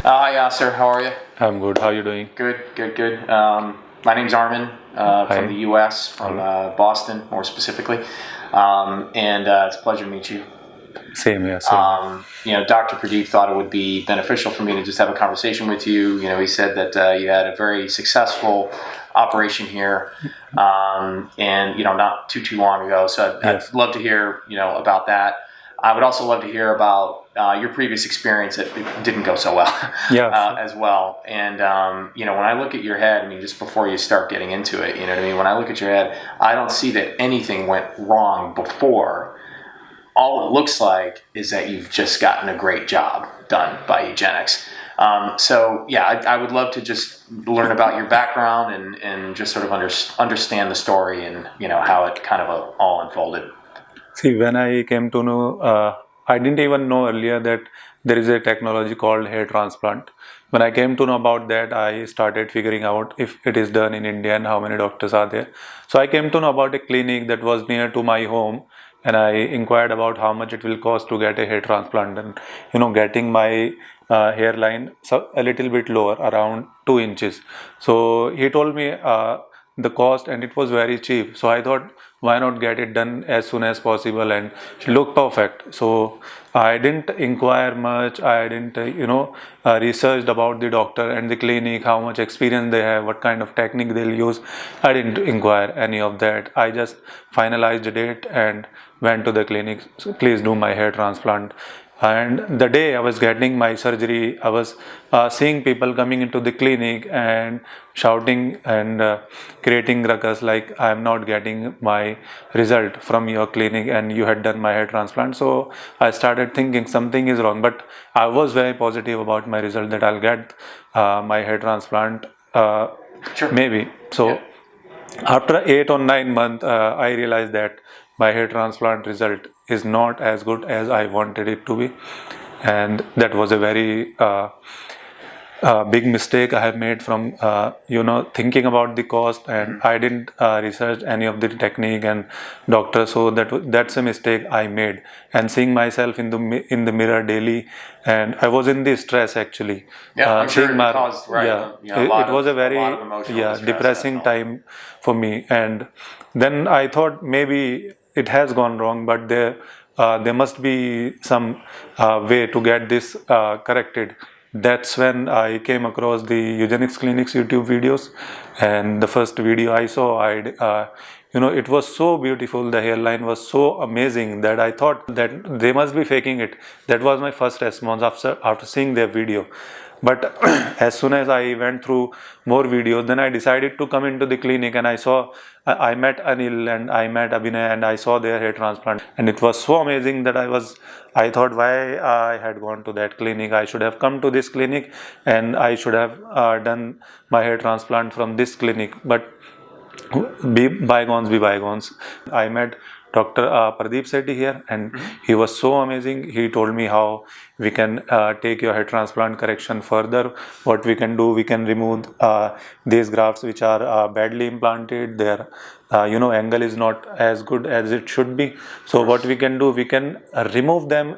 Hi, sir. How are you? I'm good. How are you doing? Good, good, good. My name's Armen from Hi. the U.S., from Boston, more specifically. And it's a pleasure to meet you. Same here. Same. Dr. Pradeep thought it would be beneficial for me to just have a conversation with you. He said that you had a very successful operation here, and not too long ago. So I'd Yes. love to hear, about that. I would also love to hear about your previous experience that it didn't go so well Yeah. as well. And, when I look at your head, just before you start getting into it, you know what I mean? When I look at your head, I don't see that anything went wrong before. All it looks like is that you've just gotten a great job done by Eugenics. I would love to just learn about your background and just sort of understand the story and, how it kind of all unfolded. See, when I came to know, I didn't even know earlier that there is a technology called hair transplant. When I came to know about that, I started figuring out if it is done in India and how many doctors are there. So I came to know about a clinic that was near to my home, and I inquired about how much it will cost to get a hair transplant. And getting my hairline a little bit lower, around 2 inches. So he told me the cost, and it was very cheap. So I thought, why not get it done as soon as possible and look perfect. So I didn't inquire much. I didn't researched about the doctor and the clinic, how much experience they have, what kind of technique they'll use. I didn't inquire any of that. I just finalized the date and went to the clinic. So please do my hair transplant. And the day I was getting my surgery, I was seeing people coming into the clinic and shouting and creating ruckus like, I am not getting my result from your clinic and you had done my hair transplant. So I started thinking something is wrong, but I was very positive about my result that I'll get my hair transplant Sure. maybe. So Yeah. after 8 or 9 months, I realized that my hair transplant result is not as good as I wanted it to be, and that was a very big mistake I have made from thinking about the cost, and I didn't research any of the technique and doctor. So that's a mistake I made, and seeing myself in the mirror daily, and I was in the stress actually. Yeah, I'm sure Seeing it caused it was a very emotional distress, depressing definitely. time for me, and then I thought maybe it has gone wrong, but there must be some way to get this corrected. That's when I came across the Eugenics Clinics YouTube videos, and the first video I saw, it was so beautiful. The hairline was so amazing that I thought that they must be faking it. That was my first response after seeing their video. But as soon as I went through more videos, then I decided to come into the clinic, and I met Anil and I met Abhinay, and I saw their hair transplant, and it was so amazing that I thought, why I had gone to that clinic. I should have come to this clinic, and I should have done my hair transplant from this clinic. But be bygones be bygones. I met Dr. Pradeep Sethi here, and he was so amazing. He told me how we can take your hair transplant correction further. What we can do, we can remove these grafts which are badly implanted. Their angle is not as good as it should be. So what we can do, we can remove them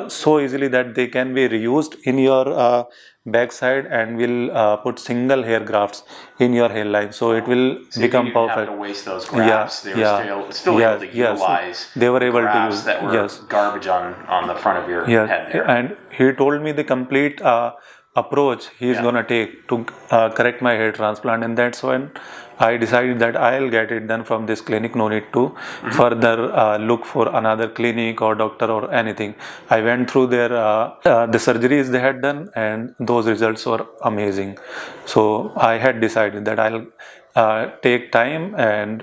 so easily that they can be reused in your backside, and will put single hair grafts in your hairline, so it will So become you didn't have perfect. to waste those grafts. They were still able Yes, to yes, utilize they were the able to grafts use. that were Yes, garbage on the front of your yes, head there. and he told me the complete approach he's Yeah. gonna take to correct my hair transplant, and that's when I decided that I'll get it done from this clinic. No need to further look for another clinic or doctor or anything. I went through the surgeries they had done, and those results were amazing. So I had decided that I'll take time and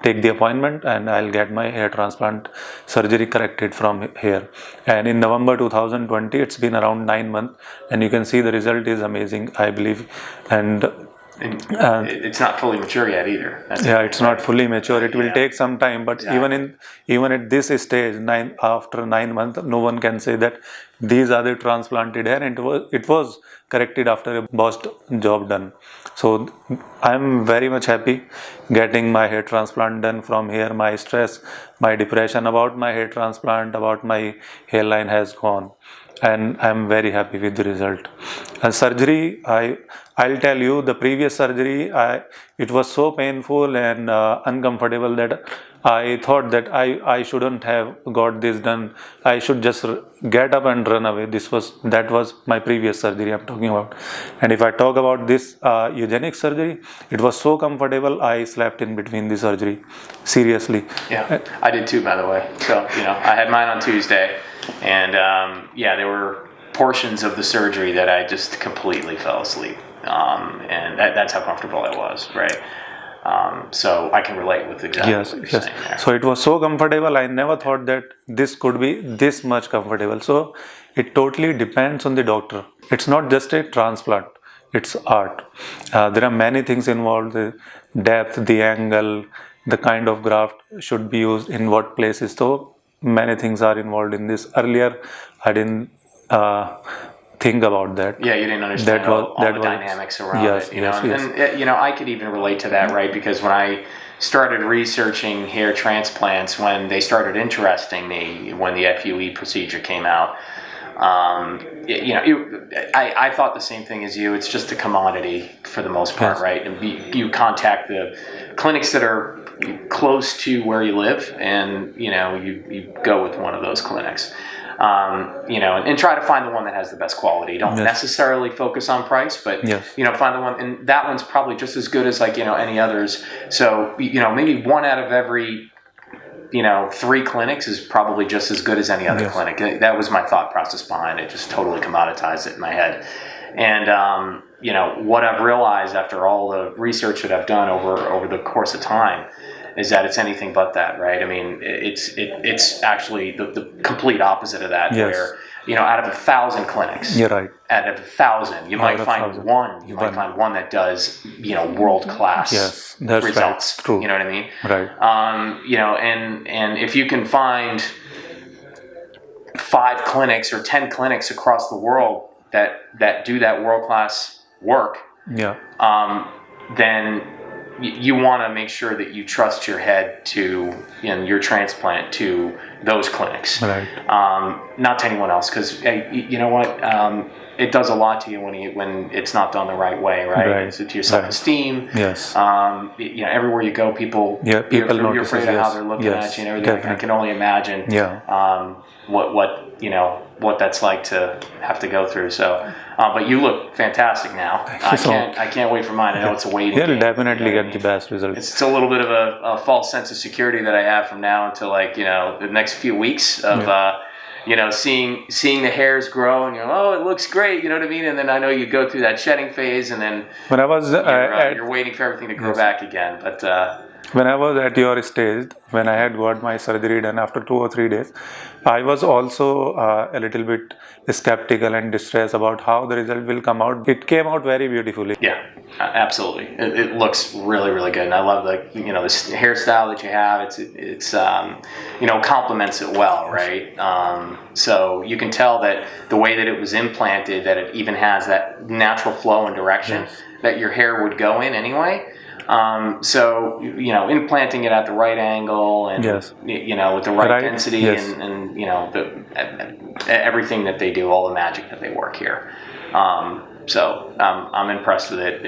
take the appointment, and I'll get my hair transplant surgery corrected from here. And in November 2020, it's been around 9 months, and you can see the result is amazing, I believe. And It's not fully mature yet either. it's not fully mature. It will take some time, but Exactly. even at this stage, after 9 months, no one can say that these are the transplanted hair, and it was corrected after a botched job done. So I'm very much happy getting my hair transplant done from here. My stress, my depression about my hair transplant, about my hairline has gone. and I'm very happy with the result. And surgery, I'll tell you, the previous surgery, it was so painful and uncomfortable that I thought that I shouldn't have got this done. I should just get up and run away. That was my previous surgery I'm talking about. And if I talk about this eugenics surgery, it was so comfortable. I slept in between the surgery. Seriously. Yeah, I did too, by the way. So, I had mine on Tuesday, and there were portions of the surgery that I just completely fell asleep. And that's how comfortable I was, right? So I can relate with exactly what you're saying there. So it was so comfortable. I never thought that this could be this much comfortable. So it totally depends on the doctor. It's not just a transplant. It's art. There are many things involved: the depth, the angle, the kind of graft should be used in what places. So many things are involved in this. Earlier, I didn't think about that. Yeah, you didn't understand all the dynamics around it. And I could even relate to that, right? Because when I started researching hair transplants, when they started interesting me, when the FUE procedure came out, I thought the same thing as you. It's just a commodity for the most part, right? And you contact the clinics that are close to where you live, and you go with one of those clinics. And try to find the one that has the best quality. Don't necessarily focus on price, but find the one, and that one's probably just as good as any others. So maybe one out of every 3 clinics is probably just as good as any other clinic. That was my thought process behind it. Just totally commoditized it in my head. And what I've realized after all the research that I've done over the course of time is that it's anything but that, right? I mean, it's actually the complete opposite of that. Where out of 1,000 clinics, you're right. Out of 1,000, you might find one. You might find one that does world class results. Right. True. You know what I mean? Right. And if you can find 5 clinics or 10 clinics across the world that do that world class work, then you want to make sure that you trust your head to your transplant to those clinics, right. Not to anyone else, because you know what, it does a lot to you when it's not done the right way, right? It's to your self-esteem. Yes. Everywhere you go, people you're afraid of how they're looking at you and everything. Definitely. I can only imagine what that's like to have to go through. So, but you look fantastic now. I can't wait for mine. I know it's a waiting game. You'll definitely get the best results. It's a little bit of a false sense of security that I have from now until the next few weeks of seeing the hairs grow and it looks great, you know what I mean? And then I know you go through that shedding phase, and then when I was you're waiting for everything to grow back again. But when I was at your stage, when I had got my surgery done after 2 or 3 days, I was also a little bit skeptical and distressed about how the result will come out. It came out very beautifully. Yeah, absolutely. It looks really, really good, and I love this hairstyle that you have. It's complements it well, right? So you can tell that the way that it was implanted, that it even has that natural flow and direction that your hair would go in anyway. So implanting it at the right angle and with the right density and everything that they do, all the magic that they work here. So I'm impressed with it.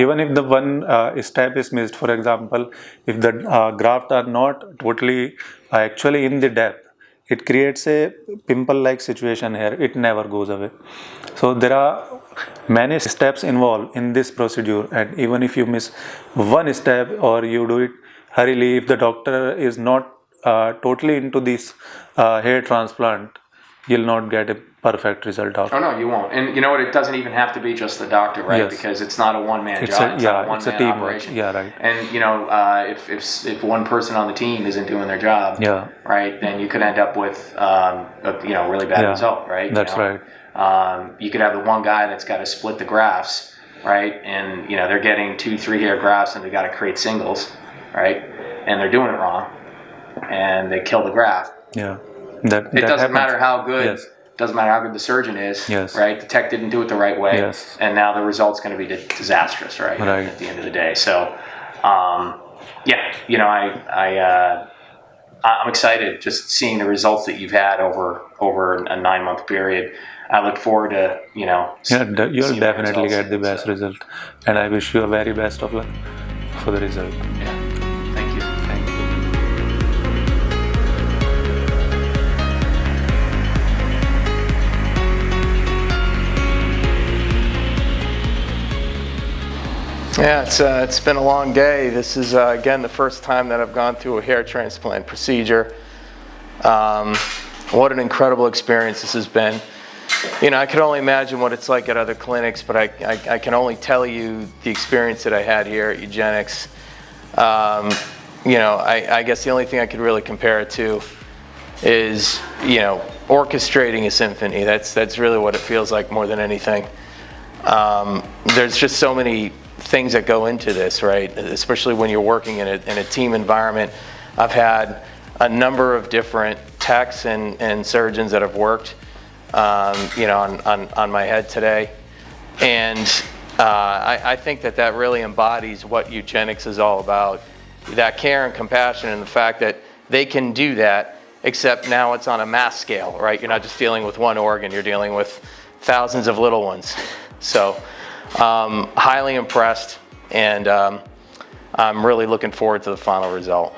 Even if the one step is missed, for example, if the graft are not totally actually in the depth, it creates a pimple-like situation here. It never goes away. So there are many steps involved in this procedure, and even if you miss one step or you do it hurriedly, if the doctor is not totally into this hair transplant, you'll not get a perfect result out. Oh no, you won't. And you know what? It doesn't even have to be just the doctor, right? Because it's not a one-man job. It's not a one-man operation. Yeah, right. And if one person on the team isn't doing their job, right, then you could end up with a really bad result, right? That's right. You could have the one guy that's got to split the grafts, right? And they're getting 2-3 hair grafts, and they got to create singles, right? And they're doing it wrong, and they kill the graft. Yeah. It doesn't matter how good. Doesn't matter how good the surgeon is, right? The tech didn't do it the right way, and now the result's going to be disastrous, right? At the end of the day. So, I'm excited just seeing the results that you've had over a 9-month period. I look forward to, Yeah, you'll seeing the definitely results get the soon, best so. result, and I wish you a very best of luck for the result. Yeah. Thank you. Thank you. Yeah, it's been a long day. This is, again, the first time that I've gone through a hair transplant procedure. What an incredible experience this has been. I can only imagine what it's like at other clinics, but I can only tell you the experience that I had here at Eugenics. I guess the only thing I could really compare it to is, orchestrating a symphony. That's really what it feels like more than anything. There's just so many things that go into this, right? Especially when you're working in a team environment. I've had a number of different techs and surgeons that have worked, on my head today, and I think that really embodies what Eugenics is all about. That care and compassion, and the fact that they can do that, except now it's on a mass scale, right? You're not just dealing with one organ, you're dealing with thousands of little ones. So highly impressed, and I'm really looking forward to the final result.